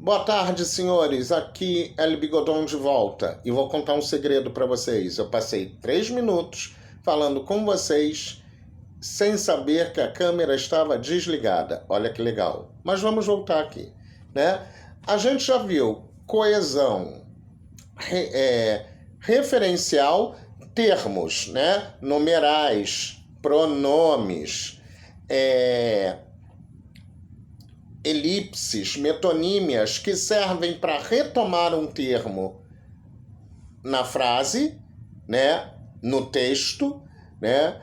Boa tarde, senhores. Aqui é El Bigodon de volta e vou contar um segredo para vocês. Eu passei 3 minutos falando com vocês sem saber que a câmera estava desligada. Olha que legal. Mas vamos voltar aqui, né? A gente já viu coesão referencial, termos, né? Numerais, pronomes, elipses, metonímias que servem para retomar um termo na frase, né, no texto, né?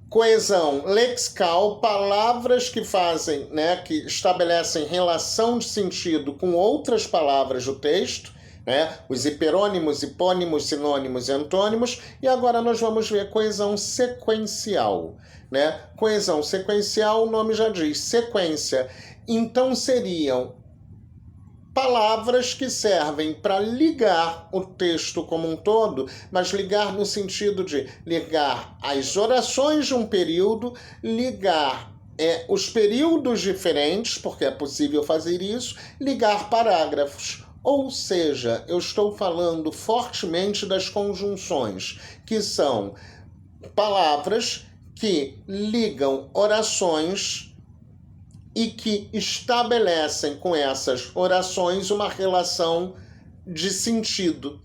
Coesão lexical, palavras que fazem, né, que estabelecem relação de sentido com outras palavras do texto, né? Os hiperônimos, hipônimos, sinônimos e antônimos. E agora nós vamos ver coesão sequencial, né? Coesão sequencial, o nome já diz, sequência. Então seriam palavras que servem para ligar o texto como um todo, mas ligar no sentido de ligar as orações de um período, ligar os períodos diferentes, porque é possível fazer isso, ligar parágrafos. Ou seja, eu estou falando fortemente das conjunções, que são palavras que ligam orações e que estabelecem com essas orações uma relação de sentido.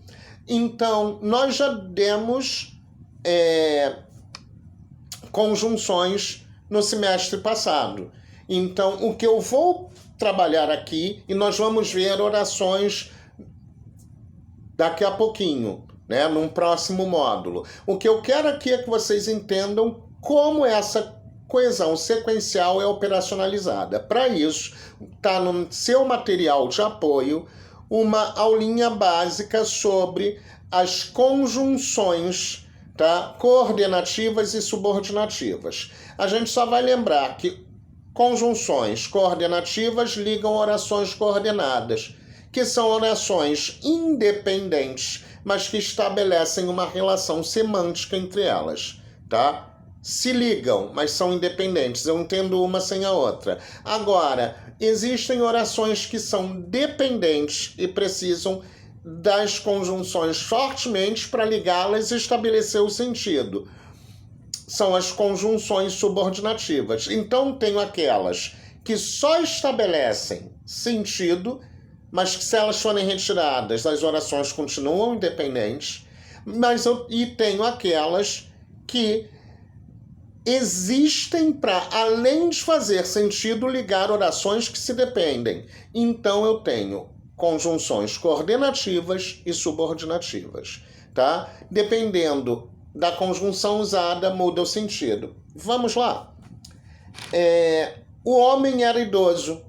Então, nós já demos conjunções no semestre passado. Então, o que eu vou trabalhar aqui, e nós vamos ver orações daqui a pouquinho, né, num próximo módulo. O que eu quero aqui é que vocês entendam como essa coesão sequencial é operacionalizada. Para isso, está no seu material de apoio uma aulinha básica sobre as conjunções, tá? Coordenativas e subordinativas. A gente só vai lembrar que conjunções coordenativas ligam orações coordenadas, que são orações independentes, mas que estabelecem uma relação semântica entre elas, tá? Se ligam, mas são independentes. Eu entendo uma sem a outra. Agora, existem orações que são dependentes e precisam das conjunções fortemente para ligá-las e estabelecer o sentido. São as conjunções subordinativas. Então, tenho aquelas que só estabelecem sentido, mas que se elas forem retiradas, as orações continuam independentes. E tenho aquelas que existem para, além de fazer sentido, ligar orações que se dependem. Então, eu tenho conjunções coordenativas e subordinativas, tá? Dependendo da conjunção usada, muda o sentido. Vamos lá. O homem era idoso,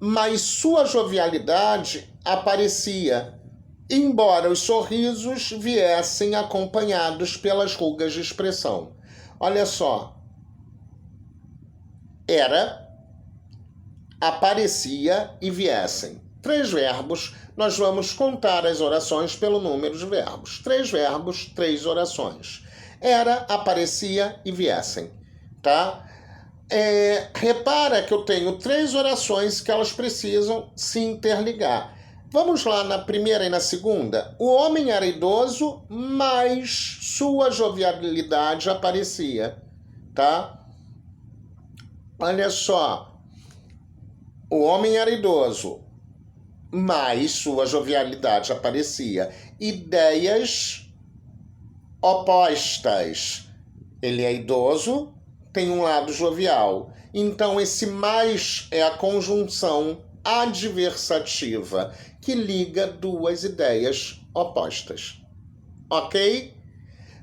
mas sua jovialidade aparecia, embora os sorrisos viessem acompanhados pelas rugas de expressão. Olha só, era, aparecia e viessem. 3 verbos, nós vamos contar as orações pelo número de verbos. 3 verbos, 3 orações. Era, aparecia e viessem, tá? Repara que eu tenho 3 orações que elas precisam se interligar. Vamos lá na primeira e na segunda. O homem era idoso, mas sua jovialidade aparecia, tá? Olha só. O homem era idoso, mas sua jovialidade aparecia. Ideias opostas. Ele é idoso, tem um lado jovial. Então, esse mais é a conjunção adversativa que liga 2 ideias opostas. Ok?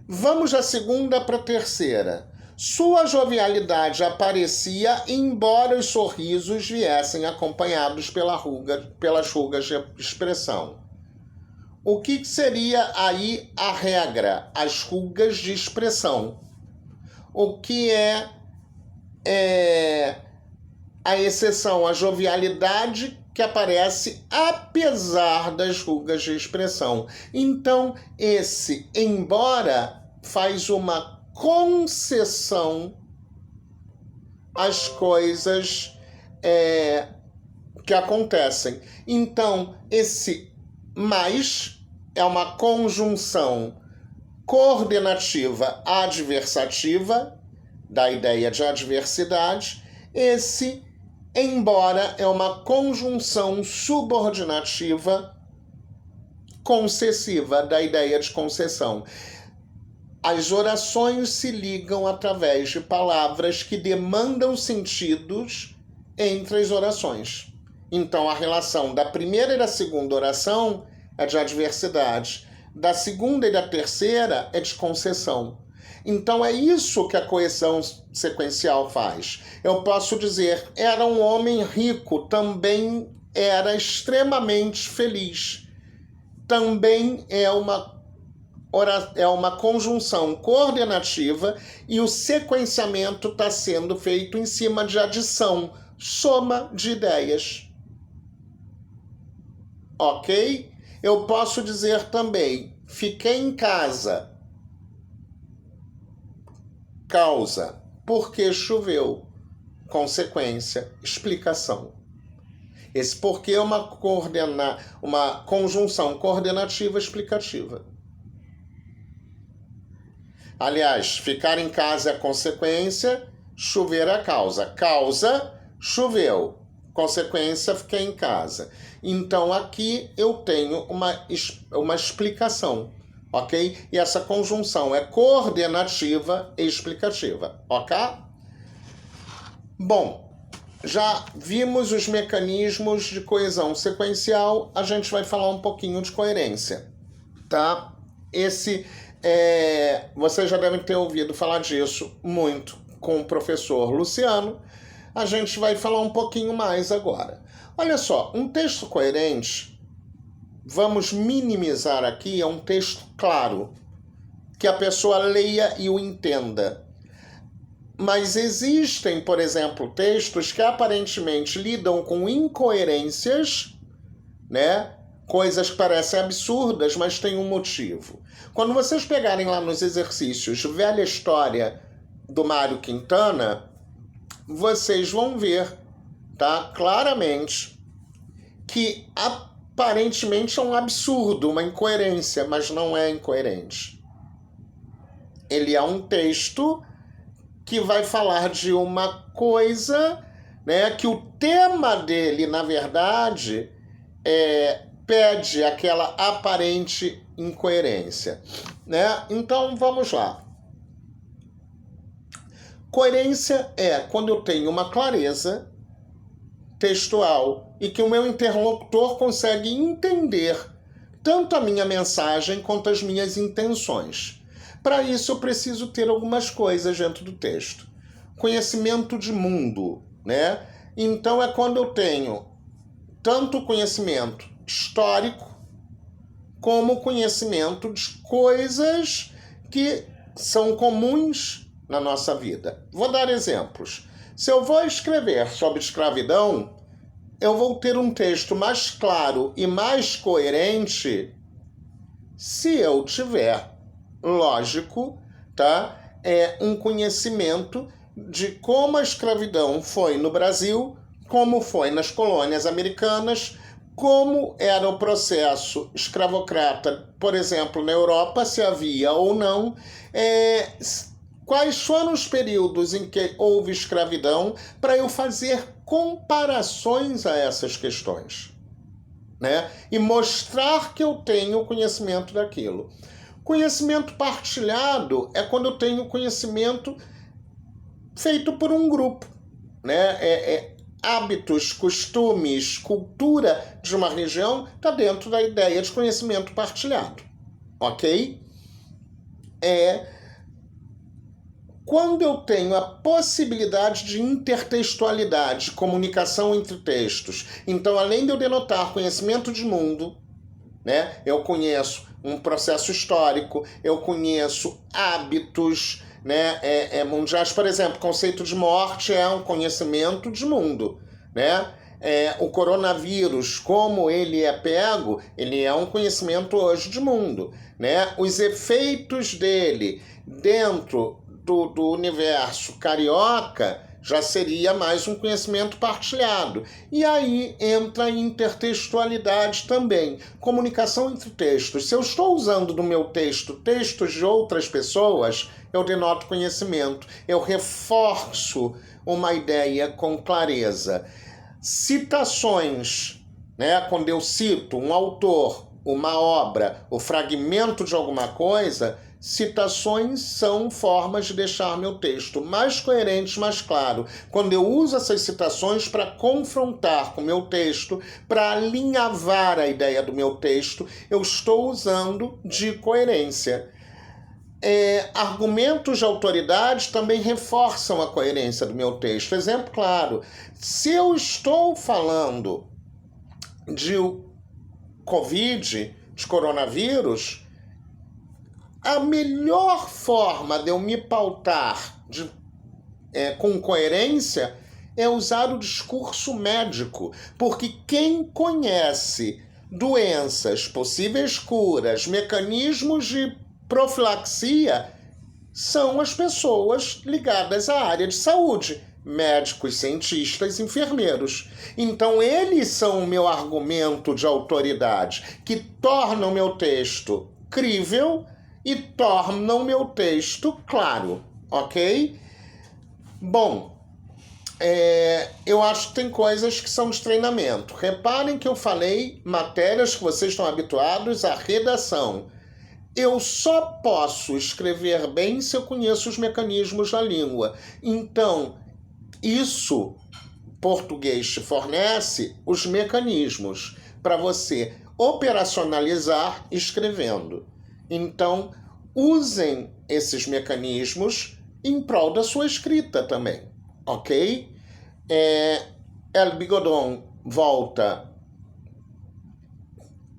Vamos da segunda para a terceira. Sua jovialidade aparecia, embora os sorrisos viessem acompanhados pelas rugas de expressão. O que seria aí a regra? As rugas de expressão. O que é a exceção? A jovialidade que aparece apesar das rugas de expressão. Então, esse embora faz uma concessão às coisas que acontecem. Então, esse mais é uma conjunção coordenativa adversativa, da ideia de adversidade. Esse, embora, é uma conjunção subordinativa concessiva, da ideia de concessão. As orações se ligam através de palavras que demandam sentidos entre as orações. Então, a relação da primeira e da segunda oração é de adversidade, da segunda e da terceira é de concessão. Então, é isso que a coesão sequencial faz. Eu posso dizer, era um homem rico, também era extremamente feliz. Também é uma conjunção coordenativa e o sequenciamento está sendo feito em cima de adição, soma de ideias. Ok? Eu posso dizer também, fiquei em casa. Causa, porque choveu. Consequência, explicação. Esse porquê é uma conjunção coordenativa explicativa. Aliás, ficar em casa é consequência, chover é causa. Causa, choveu. Consequência, fiquei em casa. Então, aqui eu tenho uma explicação, ok? E essa conjunção é coordenativa e explicativa, ok? Bom, já vimos os mecanismos de coesão sequencial, a gente vai falar um pouquinho de coerência, tá? Vocês já devem ter ouvido falar disso muito com o professor Luciano. A gente vai falar um pouquinho mais agora. Olha só, um texto coerente, vamos minimizar aqui, é um texto claro, que a pessoa leia e o entenda. Mas existem, por exemplo, textos que aparentemente lidam com incoerências, né? Coisas que parecem absurdas, mas têm um motivo. Quando vocês pegarem lá nos exercícios Velha História do Mário Quintana, vocês vão ver, tá, claramente que aparentemente é um absurdo, uma incoerência, mas não é incoerente. Ele é um texto que vai falar de uma coisa, né, que o tema dele, na verdade, pede aquela aparente incoerência, né? Então, vamos lá. Coerência é quando eu tenho uma clareza textual e que o meu interlocutor consegue entender tanto a minha mensagem quanto as minhas intenções. Para isso, eu preciso ter algumas coisas dentro do texto. Conhecimento de mundo, né? Então, é quando eu tenho tanto conhecimento histórico como conhecimento de coisas que são comuns na nossa vida. Vou dar exemplos. Se eu vou escrever sobre escravidão, eu vou ter um texto mais claro e mais coerente se eu tiver, lógico, tá? Um conhecimento de como a escravidão foi no Brasil, como foi nas colônias americanas, como era o processo escravocrata, por exemplo, na Europa, se havia ou não, quais foram os períodos em que houve escravidão, para eu fazer comparações a essas questões, né? E mostrar que eu tenho conhecimento daquilo. Conhecimento partilhado é quando eu tenho conhecimento feito por um grupo, né? Hábitos, costumes, cultura de uma região está dentro da ideia de conhecimento partilhado, ok? Quando eu tenho a possibilidade de intertextualidade, comunicação entre textos, então, além de eu denotar conhecimento de mundo, né, eu conheço um processo histórico, eu conheço hábitos, né, mundiais. Por exemplo, o conceito de morte é um conhecimento de mundo, né? O coronavírus, como ele é pego, ele é um conhecimento hoje de mundo, né? Os efeitos dele dentro do universo carioca já seria mais um conhecimento partilhado. E aí entra a intertextualidade também, comunicação entre textos. Se eu estou usando no meu texto textos de outras pessoas, eu denoto conhecimento, eu reforço uma ideia com clareza. Citações, né? Quando eu cito um autor, uma obra, o fragmento de alguma coisa, citações são formas de deixar meu texto mais coerente, mais claro. Quando eu uso essas citações para confrontar com o meu texto, para alinhavar a ideia do meu texto, eu estou usando de coerência. Argumentos de autoridade também reforçam a coerência do meu texto. Exemplo claro, se eu estou falando de Covid, de coronavírus, a melhor forma de eu me pautar com coerência é usar o discurso médico, porque quem conhece doenças, possíveis curas, mecanismos de profilaxia são as pessoas ligadas à área de saúde, médicos, cientistas, enfermeiros. Então, eles são o meu argumento de autoridade, que tornam o meu texto crível e tornam o meu texto claro, ok? Bom, eu acho que tem coisas que são de treinamento. Reparem que eu falei matérias que vocês estão habituados à redação. Eu só posso escrever bem se eu conheço os mecanismos da língua. Então, isso, português te fornece os mecanismos para você operacionalizar escrevendo. Então, usem esses mecanismos em prol da sua escrita também, ok? El Bigodon volta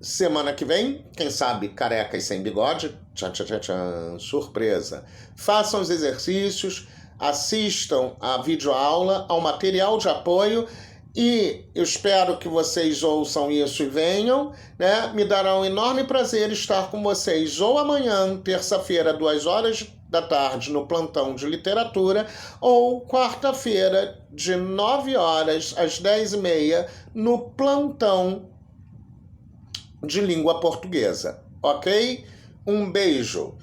semana que vem, quem sabe careca e sem bigode, tchan, tchan, tchan, tchan, surpresa. Façam os exercícios, assistam à videoaula, ao material de apoio e eu espero que vocês ouçam isso e venham, né? Me dará um enorme prazer estar com vocês ou amanhã, terça-feira, 14h, no plantão de literatura, ou quarta-feira, de 9h às 10h30, no plantão de língua portuguesa, ok? Um beijo!